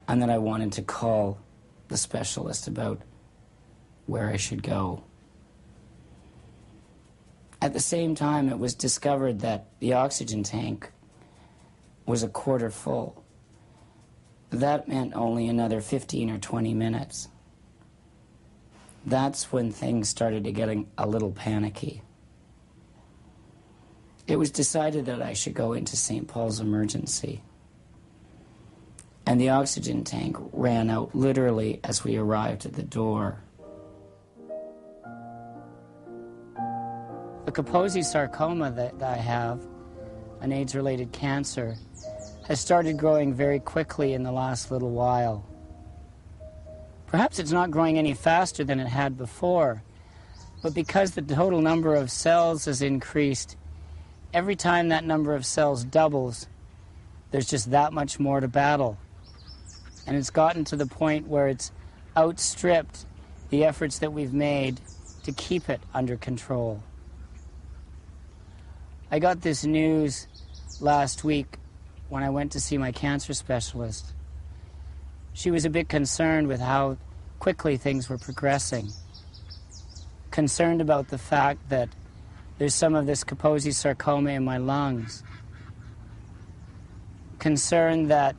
and that I wanted to call the specialist about where I should go. At the same time, it was discovered that the oxygen tank was a quarter full. That meant only another 15 or 20 minutes. That's when things started to get a little panicky. It was decided that I should go into St. Paul's Emergency. And the oxygen tank ran out literally as we arrived at the door. The Kaposi sarcoma that I have, an AIDS-related cancer, has started growing very quickly in the last little while. Perhaps it's not growing any faster than it had before, but because the total number of cells has increased, every time that number of cells doubles, there's just that much more to battle. And it's gotten to the point where it's outstripped the efforts that we've made to keep it under control. I got this news last week when I went to see my cancer specialist. She was a bit concerned with how quickly things were progressing. Concerned about the fact that there's some of this Kaposi sarcoma in my lungs. Concerned that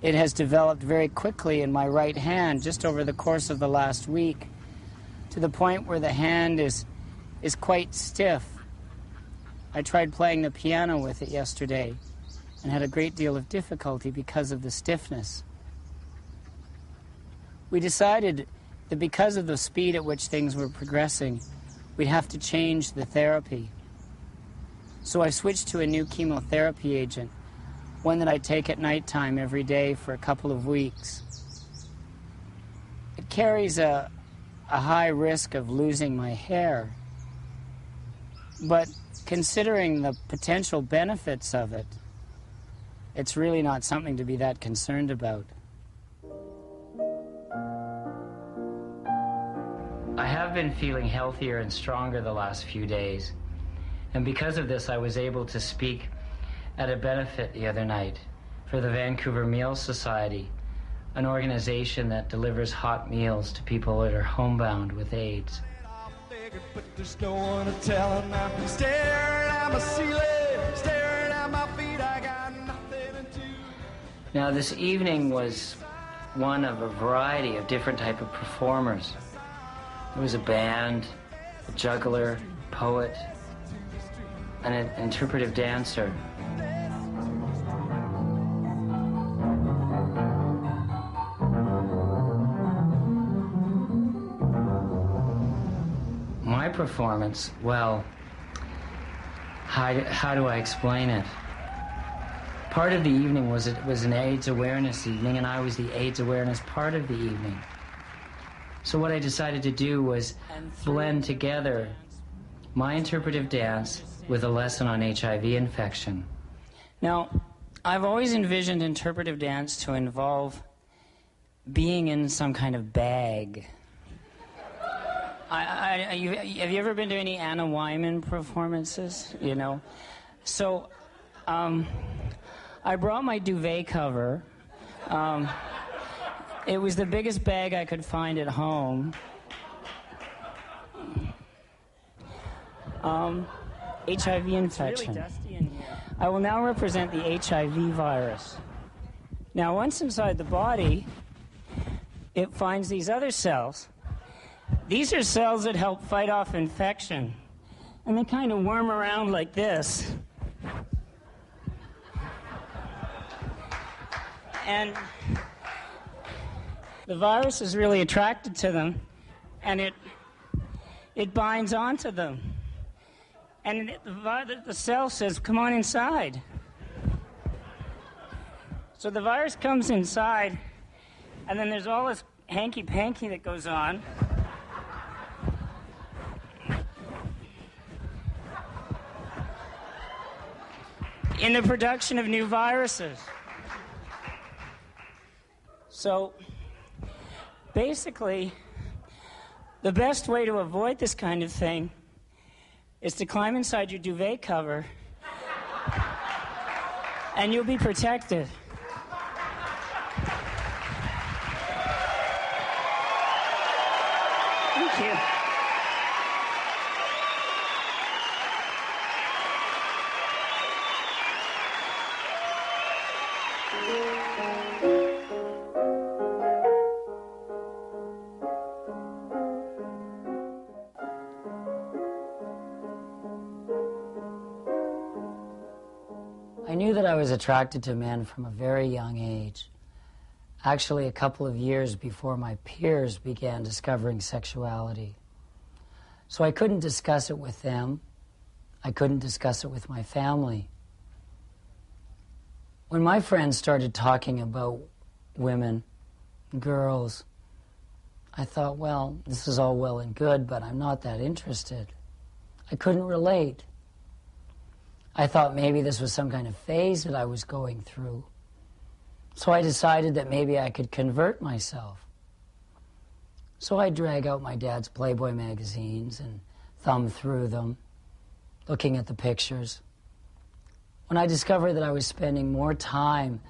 it has developed very quickly in my right hand just over the course of the last week, to the point where the hand is quite stiff. I tried playing the piano with it yesterday and had a great deal of difficulty because of the stiffness. We decided that because of the speed at which things were progressing, we'd have to change the therapy. So I switched to a new chemotherapy agent, one that I take at nighttime every day for a couple of weeks. It carries a high risk of losing my hair, but considering the potential benefits of it, it's really not something to be that concerned about. I have been feeling healthier and stronger the last few days, and because of this I was able to speak at a benefit the other night for the Vancouver Meal Society, an organization that delivers hot meals to people that are homebound with AIDS. But there's no one to tell him now. Staring at my ceiling, staring at my feet, I got nothing to do. Now, this evening was one of a variety of different type of performers. There was a band, a juggler, poet, and an interpretive dancer. My performance, well, how do I explain it? Part of the evening was an AIDS awareness evening, and I was the AIDS awareness part of the evening. So what I decided to do was blend together my interpretive dance with a lesson on HIV infection. Now, I've always envisioned interpretive dance to involve being in some kind of bag. Have you ever been to any Anna Wyman performances? You know? So, I brought my duvet cover. It was the biggest bag I could find at home. HIV infection. It's really dusty in here. I will now represent the HIV virus. Now, once inside the body, it finds these other cells. These are cells that help fight off infection. And they kind of worm around like this. And the virus is really attracted to them, and it binds onto them. And the cell says, come on inside. So the virus comes inside, and then there's all this hanky-panky that goes on. In the production of new viruses. So, basically, the best way to avoid this kind of thing is to climb inside your duvet cover, and you'll be protected. you. I knew that I was attracted to men from a very young age. Actually, a couple of years before my peers began discovering sexuality. So I couldn't discuss it with them. I couldn't discuss it with my family. When my friends started talking about women, girls, I thought, well, this is all well and good, but I'm not that interested. I couldn't relate. I thought maybe this was some kind of phase that I was going through. So I decided that maybe I could convert myself. So I drag out my dad's Playboy magazines and thumb through them, looking at the pictures. When I discovered that I was spending more time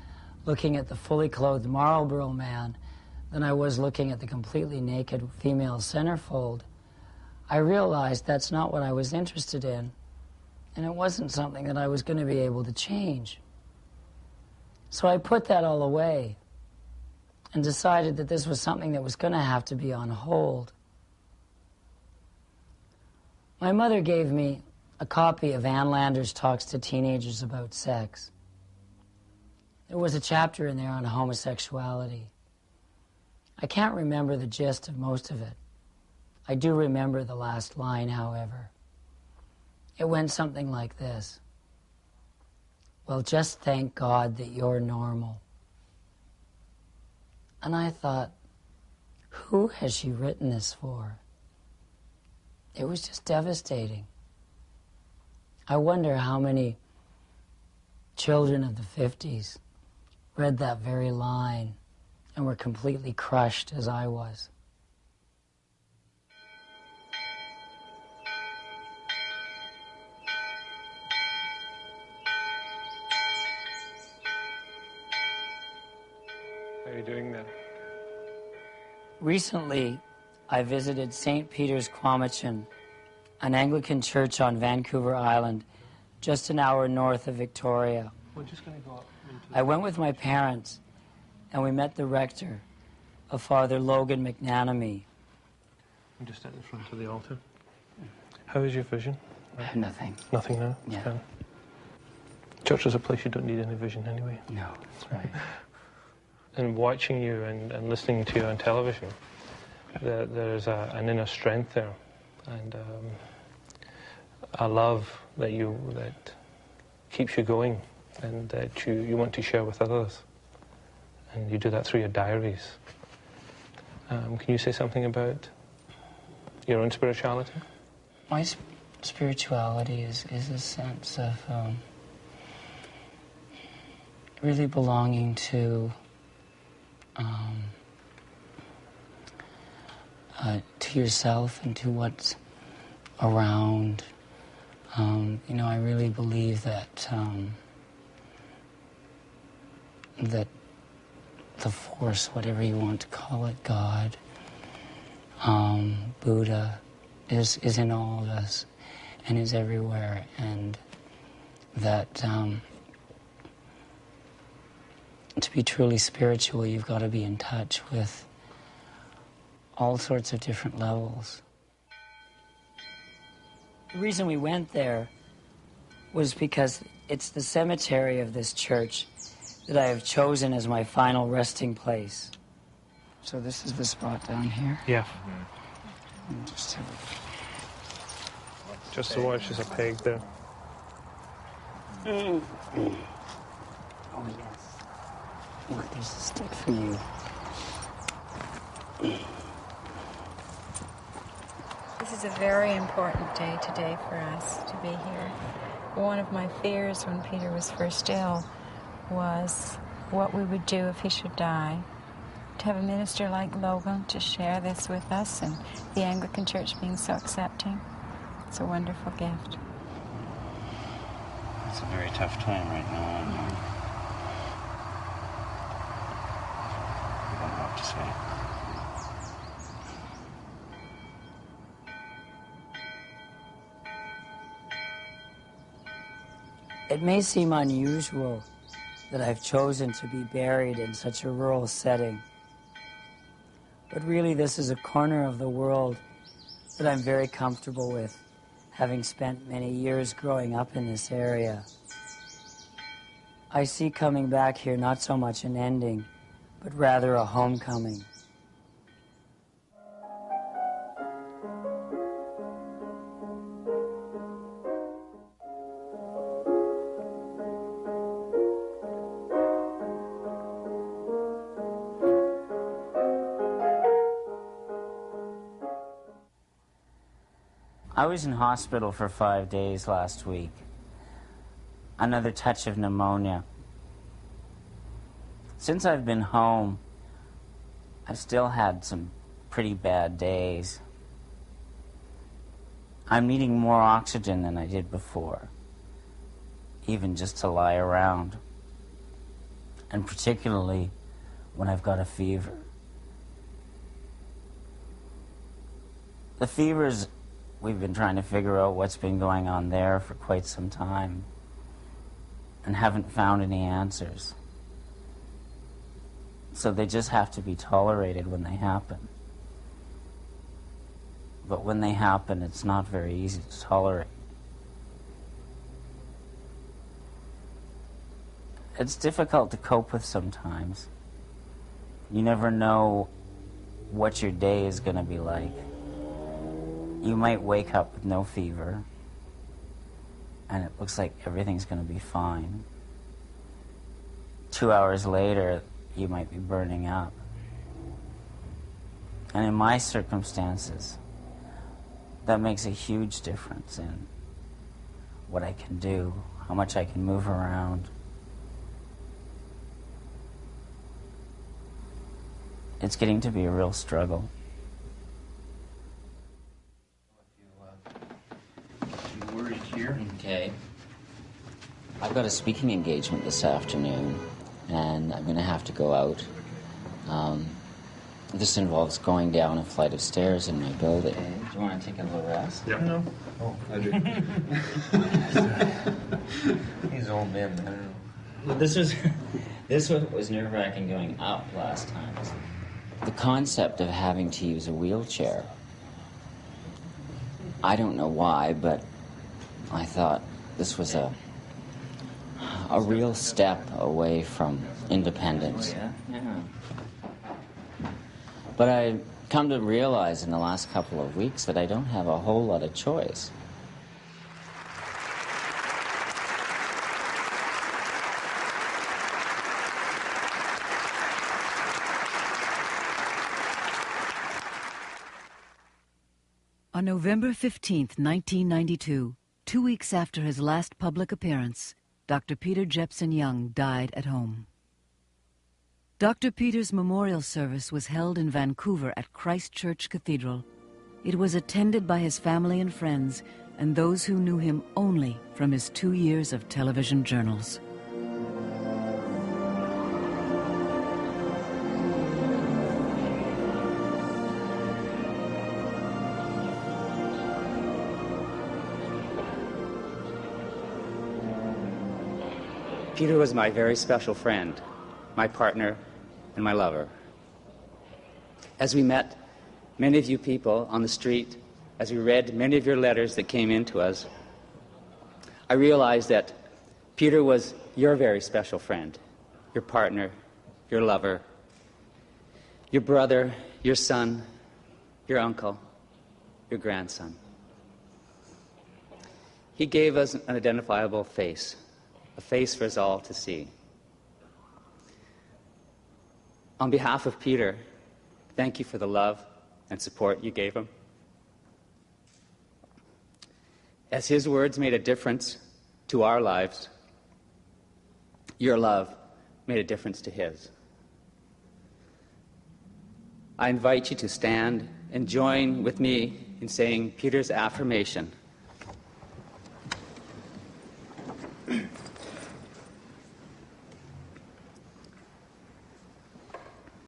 looking at the fully clothed Marlboro man than I was looking at the completely naked female centerfold, I realized that's not what I was interested in. And it wasn't something that I was going to be able to change. So I put that all away and decided that this was something that was going to have to be on hold. My mother gave me a copy of Ann Landers Talks to Teenagers About Sex. There was a chapter in there on homosexuality. I can't remember the gist of most of it. I do remember the last line, however. It went something like this. Well, just thank God that you're normal. And I thought, who has she written this for? It was just devastating. I wonder how many children of the 50s read that very line and were completely crushed as I was. How are you doing there? Recently, I visited St. Peter's Quamachin, an Anglican church on Vancouver Island, just an hour north of Victoria. We're just going to go up into I went with my parents, and we met the rector, a Father Logan McNanamy. I'm just at the front of the altar. How is your vision? Nothing. Nothing now? Yeah. Okay. Church is a place you don't need any vision anyway. No, that's right. And watching you and listening to you on television, there's an inner strength there, and a love that keeps you going, and that you want to share with others, and you do that through your diaries. Can you say something about your own spirituality? My spirituality is a sense of really belonging to yourself and to what's around. I really believe that that the force, whatever you want to call it, God, Buddha, is in all of us and is everywhere, and that to be truly spiritual, you've got to be in touch with all sorts of different levels. The reason we went there was because it's the cemetery of this church that I have chosen as my final resting place. So this is the spot down here. Yeah. Just to watch, there's a peg there. Oh, yes. Look, there's a stick for you. This is a very important day today for us to be here. One of my fears when Peter was first ill was what we would do if he should die. To have a minister like Logan to share this with us, and the Anglican Church being so accepting, it's a wonderful gift. It's a very tough time right now. I don't know what to say. It may seem unusual that I've chosen to be buried in such a rural setting, but really this is a corner of the world that I'm very comfortable with, having spent many years growing up in this area. I see coming back here not so much an ending, but rather a homecoming. I was in hospital for 5 days last week. Another touch of pneumonia. Since I've been home, I've still had some pretty bad days. I'm needing more oxygen than I did before, even just to lie around, and particularly when I've got a fever. The fever's We've been trying to figure out what's been going on there for quite some time and haven't found any answers. So they just have to be tolerated when they happen. But when they happen, it's not very easy to tolerate. It's difficult to cope with sometimes. You never know what your day is going to be like. You might wake up with no fever, and it looks like everything's going to be fine. 2 hours later, you might be burning up. And in my circumstances, that makes a huge difference in what I can do, how much I can move around. It's getting to be a real struggle. Okay. I've got a speaking engagement this afternoon, and I'm going to have to go out. This involves going down a flight of stairs in my building. Okay. Do you want to take a little rest? Yeah. No. Oh, I do. He's old man. I don't know. Well, this was nerve-wracking going up last time. The concept of having to use a wheelchair. I don't know why, but I thought this was a real step away from independence. Oh, yeah. But I come to realize in the last couple of weeks that I don't have a whole lot of choice. On November 15th, 1992, 2 weeks after his last public appearance, Dr. Peter Jepson-Young died at home. Dr. Peter's memorial service was held in Vancouver at Christ Church Cathedral. It was attended by his family and friends and those who knew him only from his 2 years of television journals. Peter was my very special friend, my partner, and my lover. As we met many of you people on the street, as we read many of your letters that came in to us, I realized that Peter was your very special friend, your partner, your lover, your brother, your son, your uncle, your grandson. He gave us an identifiable face, a face for us all to see. On behalf of Peter, thank you for the love and support you gave him. As his words made a difference to our lives, your love made a difference to his. I invite you to stand and join with me in saying Peter's affirmation.